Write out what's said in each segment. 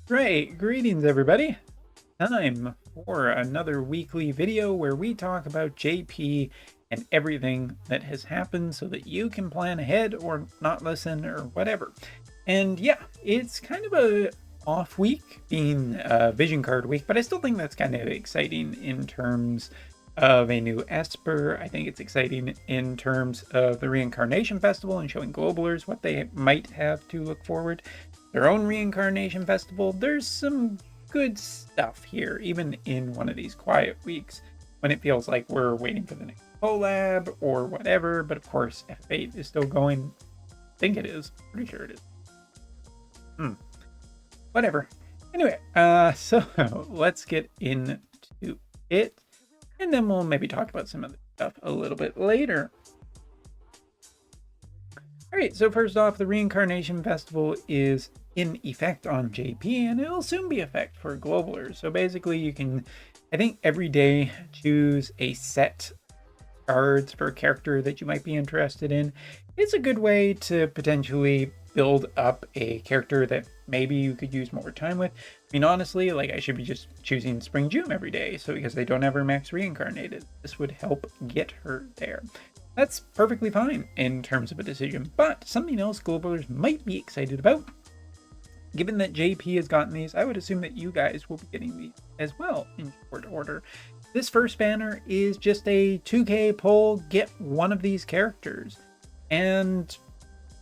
Right, greetings everybody. Time for another weekly video where we talk about JP and everything that has happened so that you can plan ahead or not listen or whatever. And yeah, it's kind of a off week being Vision Card week, but I still think that's kind of exciting in terms of a new Esper. I think it's exciting in terms of the Reincarnation Festival and showing globalers what they might have to look forward their own Reincarnation Festival. There's some good stuff here, even in one of these quiet weeks when it feels like we're waiting for the next collab or whatever. But of course, F8 is still going. I think it is. Pretty sure it is. Whatever. Anyway, so let's get into it, and then we'll maybe talk about some other stuff a little bit later. All right, so first off, the Reincarnation Festival is in effect on JP, and it'll soon be effect for globalers. So basically, you can, I think, every day choose a set cards for a character that you might be interested in. It's a good way to potentially build up a character that maybe you could use more time with. I mean, honestly, like I should be just choosing Spring June every day, so because they don't ever max reincarnated, this would help get her there. That's perfectly fine in terms of a decision, but something else globalers might be excited about. Given that JP has gotten these, I would assume that you guys will be getting these as well in short order. This first banner is just a 2k pull, get one of these characters. And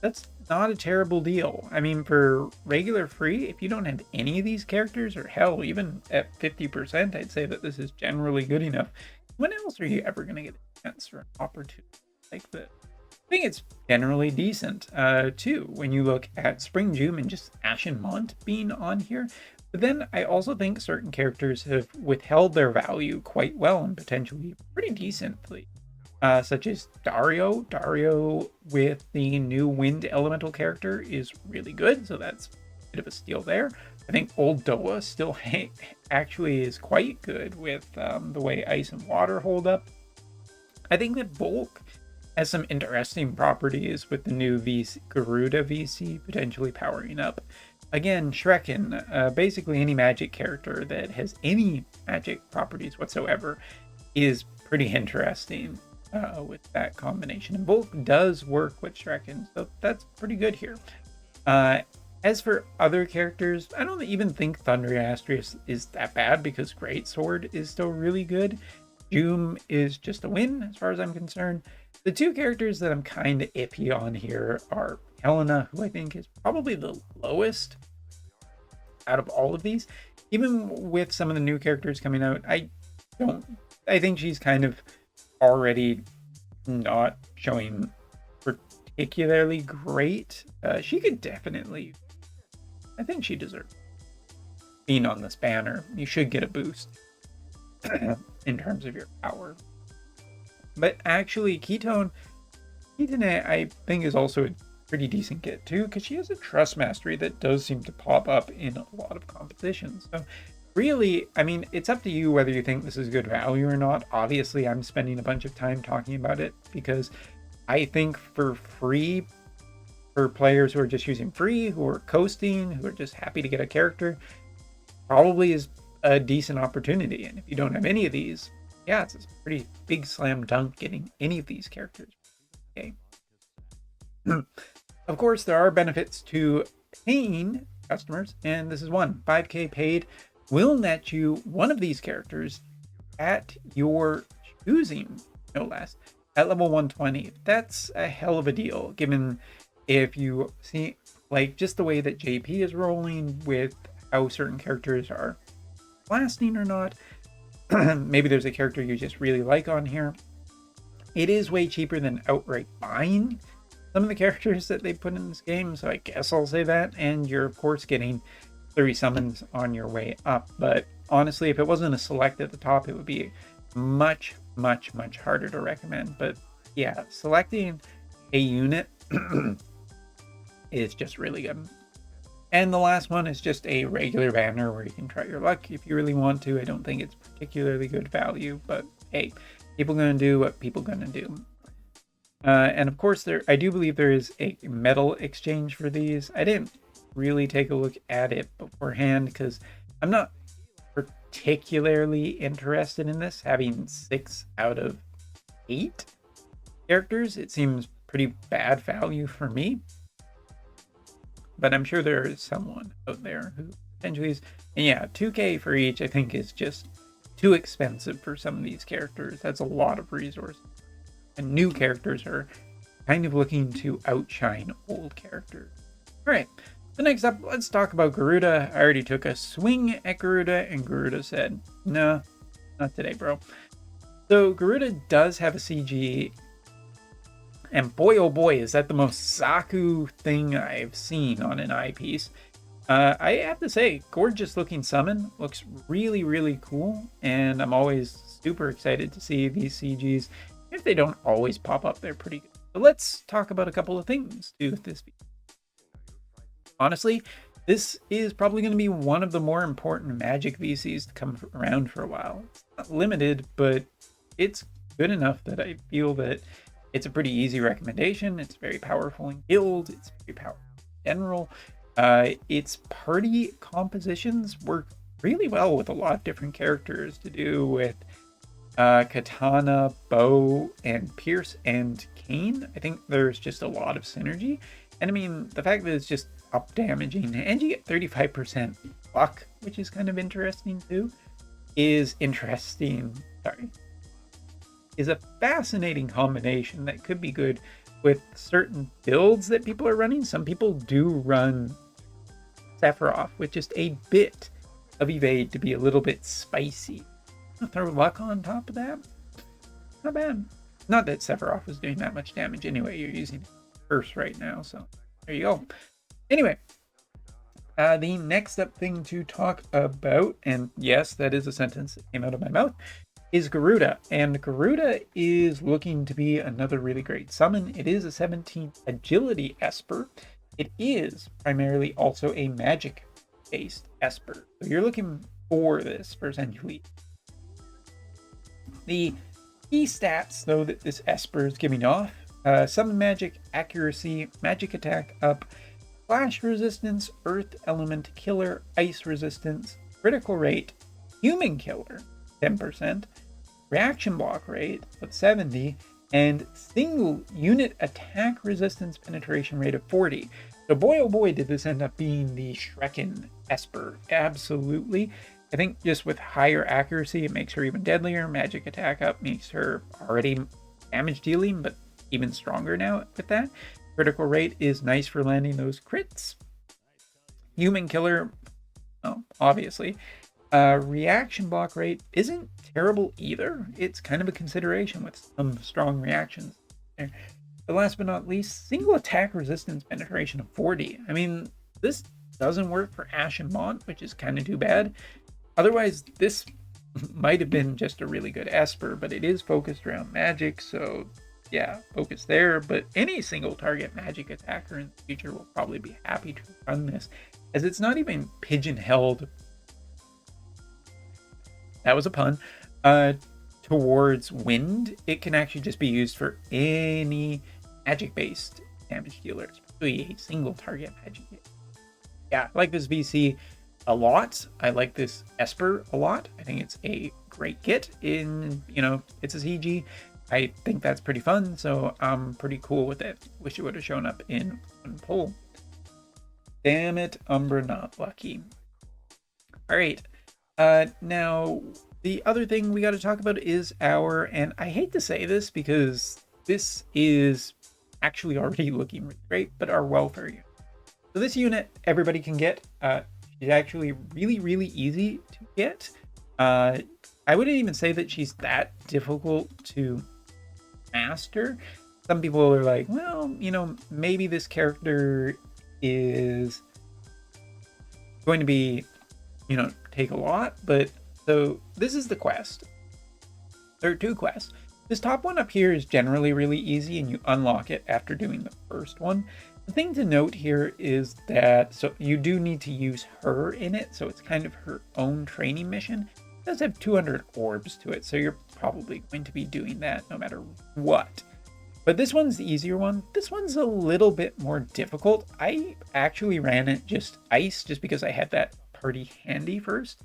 that's not a terrible deal. I mean, for regular free, if you don't have any of these characters, or hell, even at 50%, I'd say that this is generally good enough. When else are you ever going to get a chance or an opportunity like this? I think it's generally decent, too, when you look at Spring June and just Ashen Mont being on here. But then I also think certain characters have withheld their value quite well and potentially pretty decently. Such as Dario. Dario with the new Wind Elemental character is really good, so that's a bit of a steal there. I think Old Doa still actually is quite good with the way Ice and Water hold up. I think that Bulk has some interesting properties with the new Garuda VC potentially powering up. Again, Shrekken, basically any magic character that has any magic properties whatsoever is pretty interesting with that combination. And Bulk does work with Shrekken, so that's pretty good here. As for other characters, I don't even think Thunderastris is that bad because Greatsword is still really good. Doom is just a win as far as I'm concerned. The two characters that I'm kind of iffy on here are Helena, who I think is probably the lowest out of all of these. Even with some of the new characters coming out, I think she's kind of already not showing particularly great. She could definitely, I think she deserves being on this banner. You should get a boost in terms of your power. But actually, Ketone, I think, is also a pretty decent get too, because she has a trust mastery that does seem to pop up in a lot of competitions. So really, I mean, it's up to you whether you think this is good value or not. Obviously, I'm spending a bunch of time talking about it because I think for free, for players who are just using free, who are coasting, who are just happy to get a character, probably is a decent opportunity. And if you don't have any of these, yeah, it's a pretty big slam dunk getting any of these characters. Okay. Of course, there are benefits to paying customers, and this is one. 5k paid will net you one of these characters at your choosing, no less, at level 120. That's a hell of a deal, given if you see, like, just the way that JP is rolling with how certain characters are lasting or not. Maybe there's a character you just really like on here. It is way cheaper than outright buying some of the characters that they put in this game, so I guess I'll say that. And you're, of course, getting 30 summons on your way up. But honestly, if it wasn't a select at the top, it would be much, much, much harder to recommend. But yeah, selecting a unit is just really good. And the last one is just a regular banner where you can try your luck if you really want to. I don't think it's particularly good value, but hey, people gonna do what people gonna do. And of course, I do believe there is a metal exchange for these. I didn't really take a look at it beforehand because I'm not particularly interested in this. Having 6 out of 8 characters, it seems pretty bad value for me. But I'm sure there is someone out there who potentially is. And yeah, 2K for each, I think, is just too expensive for some of these characters. That's a lot of resources. And new characters are kind of looking to outshine old characters. All right, so next up, let's talk about Garuda. I already took a swing at Garuda, and Garuda said, no, not today, bro. So Garuda does have a CG, and boy, oh boy, is that the most Zaku thing I've seen on an eyepiece. I have to say, gorgeous looking summon, looks really, really cool, and I'm always super excited to see these CGs. If they don't always pop up, they're pretty good. So let's talk about a couple of things to do with this video. Honestly, this is probably going to be one of the more important Magic VCs to come around for a while. It's not limited, but it's good enough that I feel that it's a pretty easy recommendation. It's very powerful in guild. It's very powerful in general. Its party compositions work really well with a lot of different characters to do with Katana, Bow, and Pierce, and Kane. I think there's just a lot of synergy. And I mean, the fact that it's just up damaging, and you get 35% luck, which is kind of interesting too, is a fascinating combination that could be good with certain builds that people are running. Some people do run Sephiroth with just a bit of evade to be a little bit spicy. Throw luck on top of that, not bad. Not that Sephiroth was doing that much damage anyway. You're using Curse right now, so there you go. Anyway, the next up thing to talk about, and yes, that is a sentence that came out of my mouth, is Garuda. And Garuda is looking to be another really great summon. It is a 17th agility Esper. It is primarily also a magic-based Esper. So you're looking for this for essentially. The key stats, though, that this Esper is giving off: summon magic, accuracy, magic attack up, flash resistance, earth element killer, ice resistance, critical rate, human killer, 10%, reaction block rate of 70, and single unit attack resistance penetration rate of 40. So boy, oh boy, did this end up being the Shrekken Esper. Absolutely. I think just with higher accuracy, it makes her even deadlier. Magic attack up makes her already damage dealing, but even stronger now with that. Critical rate is nice for landing those crits. Human killer, oh, obviously. Reaction block rate isn't terrible either. It's kind of a consideration with some strong reactions there. But last but not least, single attack resistance penetration of 40. I mean, this doesn't work for Ash and Mont, which is kind of too bad. Otherwise, this might have been just a really good Esper, but it is focused around magic, so yeah, focus there. But any single target magic attacker in the future will probably be happy to run this, as it's not even pigeon-held, that was a pun, towards wind. It can actually just be used for any magic-based damage dealer, especially a single target magic. Yeah, I like this VC a lot. I like this Esper a lot. I think it's a great kit in, it's a CG. I think that's pretty fun, so I'm pretty cool with it. Wish it would have shown up in one poll. Damn it, Umbra not lucky. All right. Now, the other thing we got to talk about is and I hate to say this because this is actually already looking really great, but our welfare unit. So this unit, everybody can get. She's actually really, really easy to get. I wouldn't even say that she's that difficult to master. Some people are like, well, maybe this character is going to be, take a lot. But so this is the quest. There are 2 quests. This top one up here is generally really easy, and you unlock it after doing the first one. The thing to note here is that, so you do need to use her in it, so it's kind of her own training mission. It does have 200 orbs to it, so you're probably going to be doing that no matter what. But this one's the easier one. This one's a little bit more difficult. I actually ran it just ice just because I had that party handy first.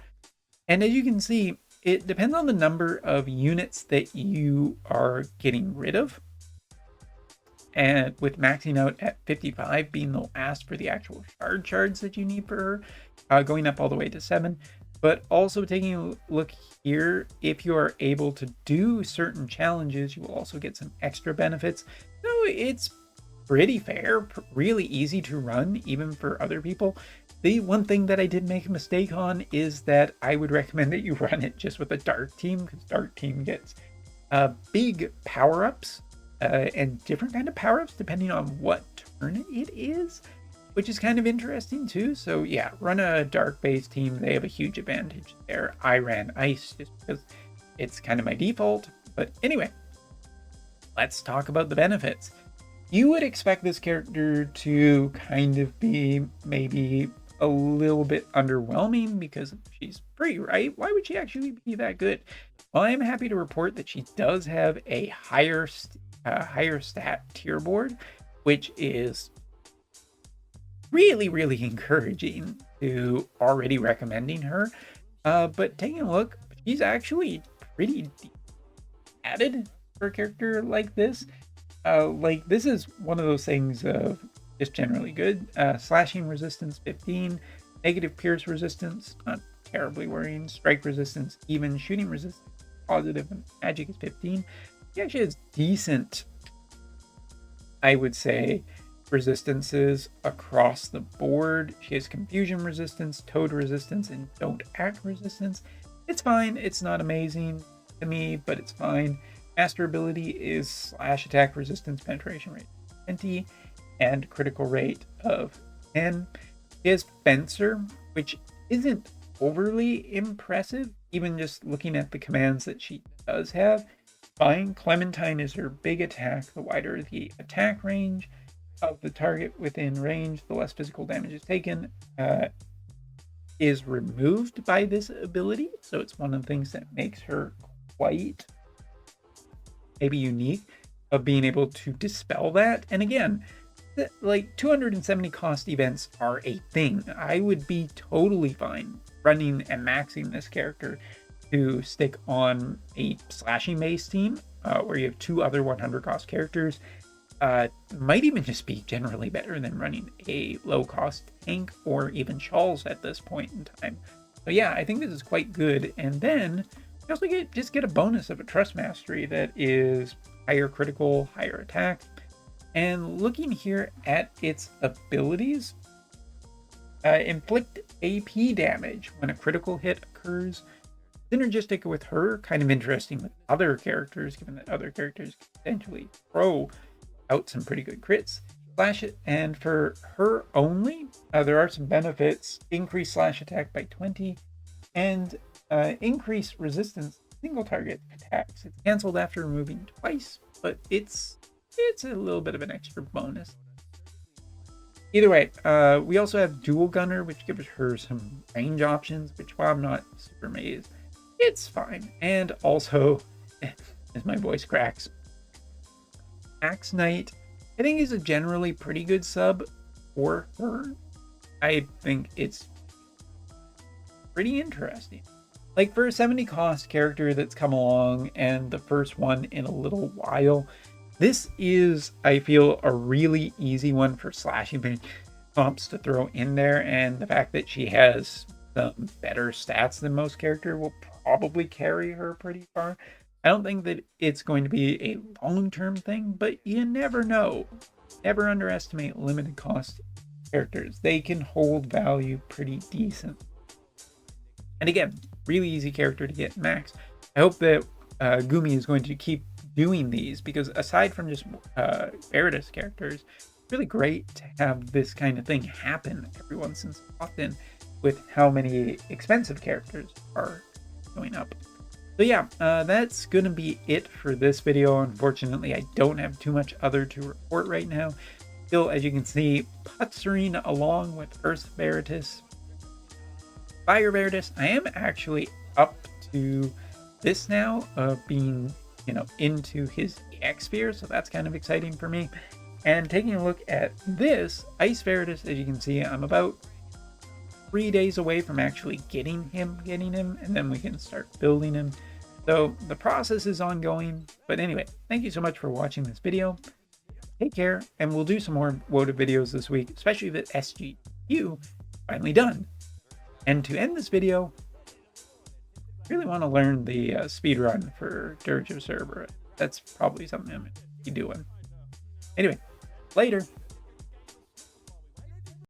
And as you can see, it depends on the number of units that you are getting rid of. And with maxing out at 55 being the last for the actual shard shards that you need for her, going up all the way to 7. But also taking a look here, if you are able to do certain challenges, you will also get some extra benefits. So it's pretty fair, really easy to run, even for other people. The one thing that I did make a mistake on is that I would recommend that you run it just with a dark team, because dark team gets big power-ups and different kind of power-ups depending on what turn it is, which is kind of interesting too. So yeah, run a dark base team. They have a huge advantage there. I ran ice just because it's kind of my default. But anyway, let's talk about the benefits. You would expect this character to kind of be maybe a little bit underwhelming because she's free, right? Why would she actually be that good? Well, I'm happy to report that she does have a higher stat tier board, which is really encouraging to already recommending her. But taking a look, she's actually pretty added for a character like this. Like this is one of those things of just generally good. Slashing resistance 15, negative pierce resistance, not terribly worrying. Strike resistance, even shooting resistance, positive, and magic is 15. She actually has decent, I would say, resistances across the board. She has confusion resistance, toad resistance, and don't act resistance. It's fine. It's not amazing to me, but it's fine. Master ability is slash attack resistance, penetration rate 20, and critical rate of 10. She has Fencer, which isn't overly impressive, even just looking at the commands that she does have. Fine. Clementine is her big attack. The wider the attack range of the target within range, the less physical damage is taken. Is removed by this ability, so it's one of the things that makes her quite maybe unique, of being able to dispel that. And again, like 270 cost events are a thing. I would be totally fine running and maxing this character to stick on a slashing base team where you have 2 other 100 cost characters. Might even just be generally better than running a low cost tank or even Shawls at this point in time. So yeah, I think this is quite good. And then you also get a bonus of a trust mastery that is higher critical, higher attack. And looking here at its abilities, inflict AP damage when a critical hit occurs. Synergistic with her, kind of interesting with other characters, given that other characters can potentially throw out some pretty good crits. Slash it, and for her only, there are some benefits. Increase slash attack by 20, and increase resistance to single target attacks. It's cancelled after removing twice, but it's a little bit of an extra bonus. Either way, we also have Dual Gunner, which gives her some range options, which while I'm not super amazed, it's fine. And also, as my voice cracks, Axe Knight, I think is a generally pretty good sub for her. I think it's pretty interesting. Like for a 70 cost character that's come along and the first one in a little while, this is, I feel, a really easy one for slashing comps to throw in there. And the fact that she has some better stats than most characters will probably carry her pretty far. I don't think that it's going to be a long-term thing, but you never know. Never underestimate limited cost characters. They can hold value pretty decent. And again, really easy character to get max. I hope that Gumi is going to keep doing these, because aside from just Veritas characters, it's really great to have this kind of thing happen every once in so often with how many expensive characters are going up. So yeah, that's going to be it for this video. Unfortunately, I don't have too much other to report right now. Still, as you can see, putzering along with Earth Veritas. Fire Veritas, I am actually up to this now, being into his EX sphere, so that's kind of exciting for me. And taking a look at this Ice Veritas, as you can see, I'm about 3 days away from actually getting him, and then we can start building him. So the process is ongoing. But anyway, thank you so much for watching this video. Take care, and we'll do some more Wotv videos this week, especially the SGQ finally done. And to end this video, I really want to learn the speedrun for Dirge of Cerberus. That's probably something I'm going to be doing. Anyway, later.